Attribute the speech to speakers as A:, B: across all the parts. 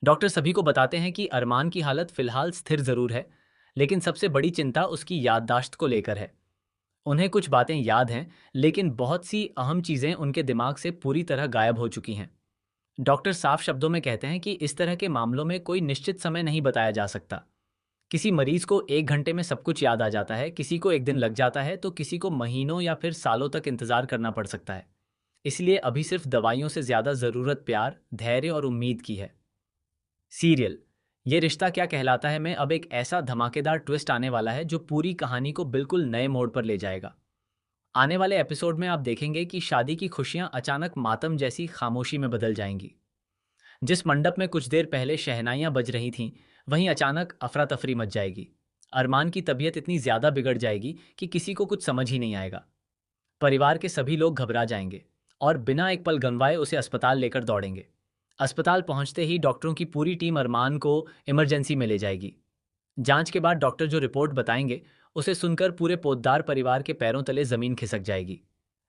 A: Doctor सभी को बताते हैं कि अरमान की हालत फिलहाल स्थिर जरूर है, लेकिन सबसे बड़ी चिंता उसकी याददाश्त को लेकर है। उन्हें कुछ बातें याद हैं, लेकिन बहुत सी अहम चीजें उनके दिमाग से पूरी तरह गायब हो चुकी हैं। डॉक्टर साफ शब्दों में कहते हैं कि इस तरह के मामलों में कोई निश्चित समय नहीं बताया जा सकता। किसी मरीज को 1 घंटे में सब कुछ याद आ जाता है, किसी को एक दिन लग जाता है, तो किसी को महीनों या फिर सालों तक इंतजार करना पड़ सकता है। इसलिए अभी सिर्फ दवाइयों से ज्यादा जरूरत प्यार, धैर्य और उम्मीद की है। सीरियल ये रिश्ता क्या कहलाता है में अब एक ऐसा धमाकेदार ट्विस्ट आने वाला है जो पूरी कहानी को बिल्कुल नए मोड़ पर ले जाएगा। आने वाले एपिसोड में आप देखेंगे कि शादी की खुशियां अचानक मातम जैसी खामोशी में बदल जाएंगी। जिस मंडप में कुछ देर पहले शहनाइयां बज रही थीं, वहीं अचानक अफरा तफरी मच जाएगी। अरमान की तबीयत इतनी ज्यादा बिगड़ जाएगी कि किसी को कुछ समझ ही नहीं आएगा। परिवार के सभी लोग घबरा जाएंगे और बिना एक पल गंवाए उसे अस्पताल लेकर दौड़ेंगे। अस्पताल पहुंचते ही डॉक्टरों की पूरी टीम अरमान को इमरजेंसी में ले जाएगी। जांच के बाद डॉक्टर जो रिपोर्ट बताएंगे, उसे सुनकर पूरे पोद्दार परिवार के पैरों तले जमीन खिसक जाएगी।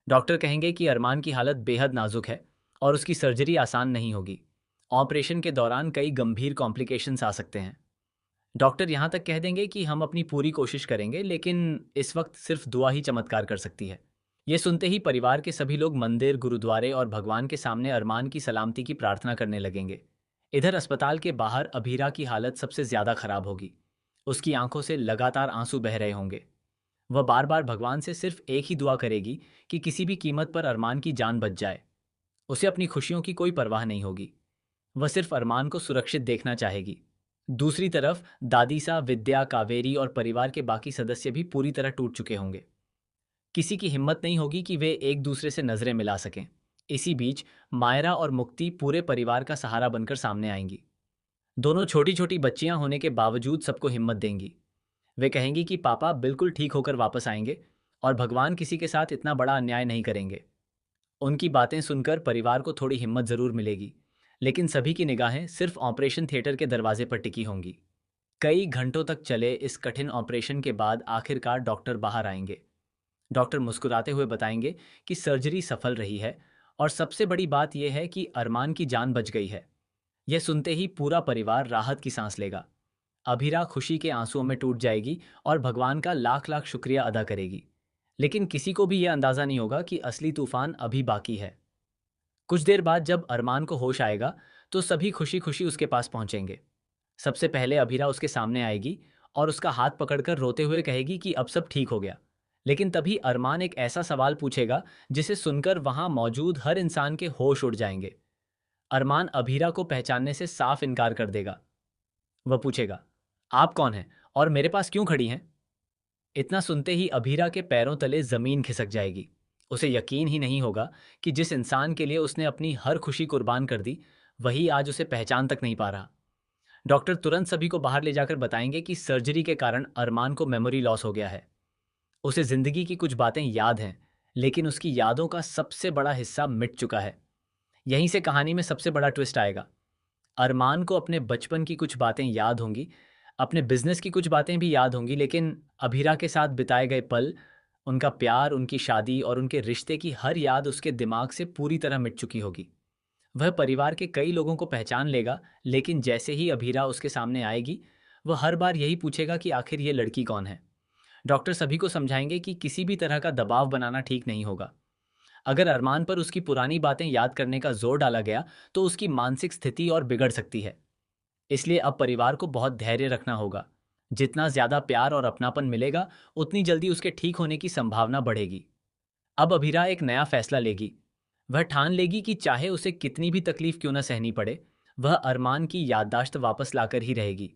A: डॉक्टर कहेंगे कि अरमान की हालत बेहद नाजुक है और उसकी सर्जरी आसान नहीं होगी। ऑपरेशन के दौरान कई गंभीर कॉम्प्लिकेशंस आ सकते हैं। डॉक्टर यहाँ तक कह देंगे कि हम अपनी पूरी कोशिश करेंगे, लेकिन इस वक्त सिर्फ दुआ ही चमत्कार कर सकती है। ये सुनते ही परिवार के सभी लोग मंदिर, गुरुद्वारे और भगवान के सामने अरमान की सलामती की प्रार्थना करने लगेंगे। इधर अस्पताल के बाहर अभीरा की हालत सबसे ज्यादा खराब होगी। उसकी आंखों से लगातार आंसू बह रहे होंगे। वह बार बार भगवान से सिर्फ एक ही दुआ करेगी कि किसी भी कीमत पर अरमान की जान बच जाए। उसे अपनी खुशियों की कोई परवाह नहीं होगी। वह सिर्फ अरमान को सुरक्षित देखना चाहेगी। दूसरी तरफ दादी सा, विद्या, कावेरी और परिवार के बाकी सदस्य भी पूरी तरह टूट चुके होंगे। किसी की हिम्मत नहीं होगी कि वे एक दूसरे से नजरें मिला सकें। इसी बीच मायरा और मुक्ति पूरे परिवार का सहारा बनकर सामने आएंगी। दोनों छोटी छोटी बच्चियां होने के बावजूद सबको हिम्मत देंगी। वे कहेंगी कि पापा बिल्कुल ठीक होकर वापस आएंगे और भगवान किसी के साथ इतना बड़ा अन्याय नहीं करेंगे। उनकी बातें सुनकर परिवार को थोड़ी हिम्मत जरूर मिलेगी, लेकिन सभी की निगाहें सिर्फ ऑपरेशन थिएटर के दरवाजे पर टिकी होंगी। कई घंटों तक चले इस कठिन ऑपरेशन के बाद आखिरकार डॉक्टर बाहर आएंगे। डॉक्टर मुस्कुराते हुए बताएंगे कि सर्जरी सफल रही है और सबसे बड़ी बात यह है कि अरमान की जान बच गई है। यह सुनते ही पूरा परिवार राहत की सांस लेगा। अभीरा खुशी के आंसुओं में टूट जाएगी और भगवान का लाख लाख शुक्रिया अदा करेगी। लेकिन किसी को भी यह अंदाजा नहीं होगा कि असली तूफान अभी बाकी है। कुछ देर बाद जब अरमान को होश आएगा, तो सभी खुशी खुशी उसके पास पहुंचेंगे। सबसे पहले अभीरा उसके सामने आएगी और उसका हाथ पकड़कर रोते हुए कहेगी कि अब सब ठीक हो गया। लेकिन तभी अरमान एक ऐसा सवाल पूछेगा जिसे सुनकर वहां मौजूद हर इंसान के होश उड़ जाएंगे। अरमान अभीरा को पहचानने से साफ इनकार कर देगा। वह पूछेगा, आप कौन हैं और मेरे पास क्यों खड़ी हैं? इतना सुनते ही अभीरा के पैरों तले जमीन खिसक जाएगी। उसे यकीन ही नहीं होगा कि जिस इंसान के लिए उसने अपनी हर खुशी कुर्बान कर दी, वही आज उसे पहचान तक नहीं पा रहा। डॉक्टर तुरंत सभी को बाहर ले जाकर बताएंगे कि सर्जरी के कारण अरमान को मेमोरी लॉस हो गया है। उसे जिंदगी की कुछ बातें याद हैं, लेकिन उसकी यादों का सबसे बड़ा हिस्सा मिट चुका है। यहीं से कहानी में सबसे बड़ा ट्विस्ट आएगा। अरमान को अपने बचपन की कुछ बातें याद होंगी, अपने बिजनेस की कुछ बातें भी याद होंगी, लेकिन अभीरा के साथ बिताए गए पल, उनका प्यार, उनकी शादी और उनके रिश्ते की हर याद उसके दिमाग से पूरी तरह मिट चुकी होगी। वह परिवार के कई लोगों को पहचान लेगा, लेकिन जैसे ही अभीरा उसके सामने आएगी, वह हर बार यही पूछेगा कि आखिर ये लड़की कौन है। डॉक्टर सभी को समझाएंगे कि किसी भी तरह का दबाव बनाना ठीक नहीं होगा। अगर अरमान पर उसकी पुरानी बातें याद करने का जोर डाला गया, तो उसकी मानसिक स्थिति और बिगड़ सकती है। इसलिए अब परिवार को बहुत धैर्य रखना होगा। जितना ज्यादा प्यार और अपनापन मिलेगा, उतनी जल्दी उसके ठीक होने की संभावना बढ़ेगी। अब अभीरा एक नया फैसला लेगी। वह ठान लेगी कि चाहे उसे कितनी भी तकलीफ क्यों न सहनी पड़े, वह अरमान की याददाश्त वापस लाकर ही रहेगी।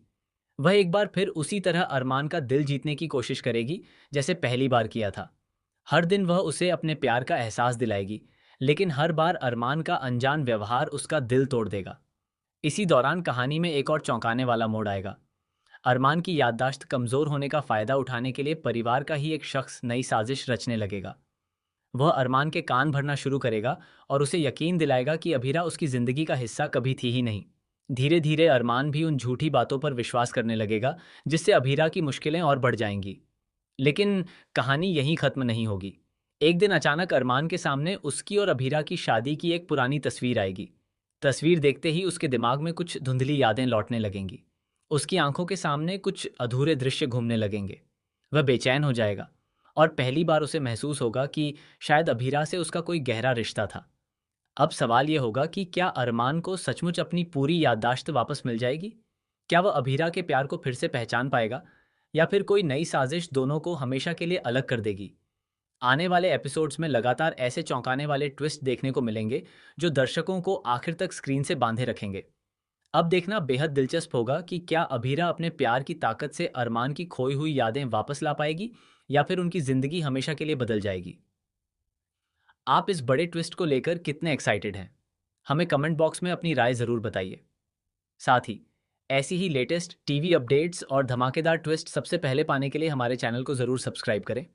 A: वह एक बार फिर उसी तरह अरमान का दिल जीतने की कोशिश करेगी, जैसे पहली बार किया था। हर दिन वह उसे अपने प्यार का एहसास दिलाएगी, लेकिन हर बार अरमान का अनजान व्यवहार उसका दिल तोड़ देगा। इसी दौरान कहानी में एक और चौंकाने वाला मोड़ आएगा। अरमान की याददाश्त कमजोर होने का फायदा उठाने के लिए परिवार का ही एक शख्स नई साजिश रचने लगेगा। वह अरमान के कान भरना शुरू करेगा और उसे यकीन दिलाएगा कि अभीरा उसकी जिंदगी का हिस्सा कभी थी ही नहीं। धीरे धीरे अरमान भी उन झूठी बातों पर विश्वास करने लगेगा, जिससे अभीरा की मुश्किलें और बढ़ जाएंगी। लेकिन कहानी यहीं खत्म नहीं होगी। एक दिन अचानक अरमान के सामने उसकी और अभीरा की शादी की एक पुरानी तस्वीर आएगी। तस्वीर देखते ही उसके दिमाग में कुछ धुंधली यादें लौटने लगेंगी। उसकी आंखों के सामने कुछ अधूरे दृश्य घूमने लगेंगे। वह बेचैन हो जाएगा और पहली बार उसे महसूस होगा कि शायद अभीरा से उसका कोई गहरा रिश्ता था। अब सवाल ये होगा कि क्या अरमान को सचमुच अपनी पूरी याददाश्त वापस मिल जाएगी? क्या वह अभीरा के प्यार को फिर से पहचान पाएगा या फिर कोई नई साजिश दोनों को हमेशा के लिए अलग कर देगी? आने वाले एपिसोड्स में लगातार ऐसे चौंकाने वाले ट्विस्ट देखने को मिलेंगे जो दर्शकों को आखिर तक स्क्रीन से बांधे रखेंगे। अब देखना बेहद दिलचस्प होगा कि क्या अभीरा अपने प्यार की ताकत से अरमान की खोई हुई यादें वापस ला पाएगी या फिर उनकी जिंदगी हमेशा के लिए बदल जाएगी। आप इस बड़े ट्विस्ट को लेकर कितने एक्साइटेड हैं? हमें कमेंट बॉक्स में अपनी राय ज़रूर बताइए। साथ ही ऐसी ही लेटेस्ट टीवी अपडेट्स और धमाकेदार ट्विस्ट सबसे पहले पाने के लिए हमारे चैनल को ज़रूर सब्सक्राइब करें।